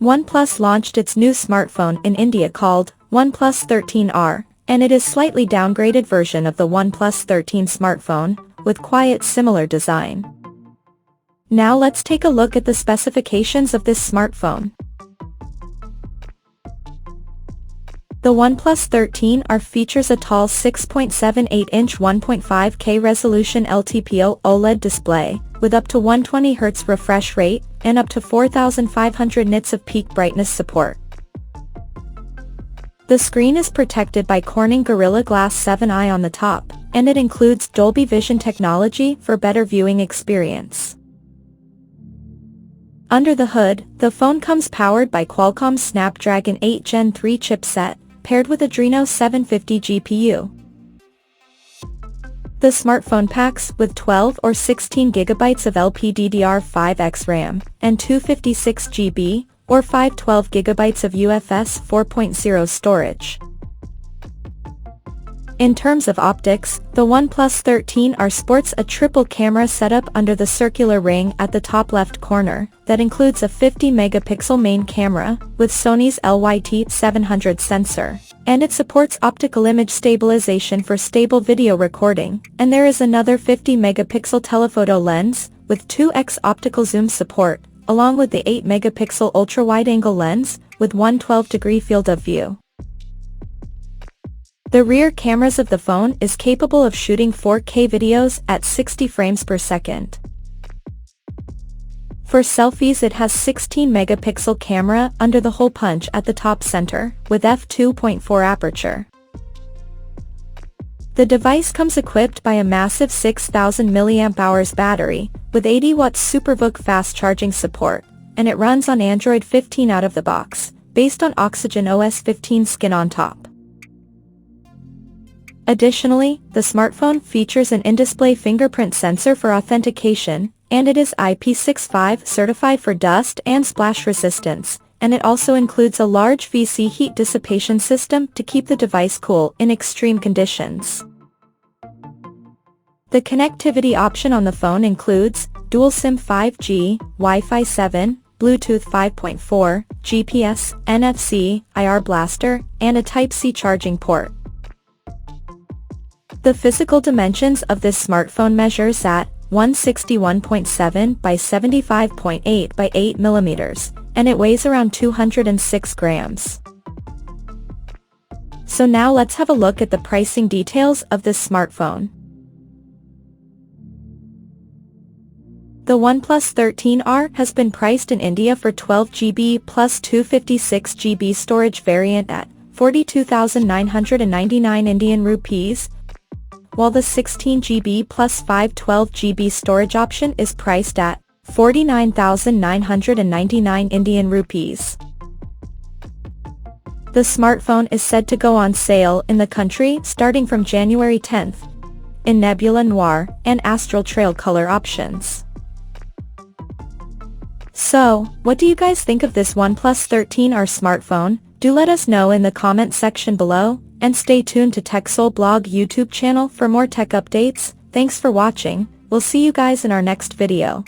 OnePlus launched its new smartphone in India called OnePlus 13R, and it is slightly downgraded version of the OnePlus 13 smartphone, with quite similar design. Now let's take a look at the specifications of this smartphone. The OnePlus 13R features a tall 6.78-inch 1.5K resolution LTPO OLED display, with up to 120Hz refresh rate, and up to 4,500 nits of peak brightness support. The screen is protected by Corning Gorilla Glass 7i on the top, and it includes Dolby Vision technology for better viewing experience. Under the hood, the phone comes powered by Qualcomm's Snapdragon 8 Gen 3 chipset, paired with Adreno 750 GPU. The smartphone packs with 12 or 16 GB of LPDDR5X RAM, and 256 GB, or 512 GB of UFS 4.0 storage. In terms of optics, the OnePlus 13R sports a triple camera setup under the circular ring at the top left corner, that includes a 50-megapixel main camera, with Sony's lite 700 sensor, and it supports optical image stabilization for stable video recording, and there is another 50-megapixel telephoto lens, with 2x optical zoom support, along with the 8-megapixel ultra-wide-angle lens, with 112-degree field of view. The rear cameras of the phone is capable of shooting 4K videos at 60 frames per second. For selfies, it has 16-megapixel camera under the hole punch at the top center, with f2.4 aperture. The device comes equipped by a massive 6,000 mAh battery, with 80-watt SuperVOOC fast charging support, and it runs on Android 15 out of the box, based on Oxygen OS 15 skin on top. Additionally, the smartphone features an in-display fingerprint sensor for authentication, and it is IP65 certified for dust and splash resistance, and it also includes a large VC heat dissipation system to keep the device cool in extreme conditions. The connectivity option on the phone includes dual SIM 5G, Wi-Fi 7, Bluetooth 5.4, GPS, NFC, IR blaster, and a Type-C charging port. The physical dimensions of this smartphone measures at 161.7 by 75.8 by 8 millimeters, and it weighs around 206 grams. So now let's have a look at the pricing details of this smartphone. The OnePlus 13R has been priced in India for 12GB plus 256 GB storage variant at 42,999 Indian rupees, while the 16GB plus 512GB storage option is priced at 49,999 Indian rupees. The smartphone is said to go on sale in the country starting from January 10th, in Nebula Noir and Astral Trail color options. So, what do you guys think of this OnePlus 13R smartphone? Do let us know in the comment section below, and stay tuned to TechSole Blog YouTube channel for more tech updates. Thanks for watching, we'll see you guys in our next video.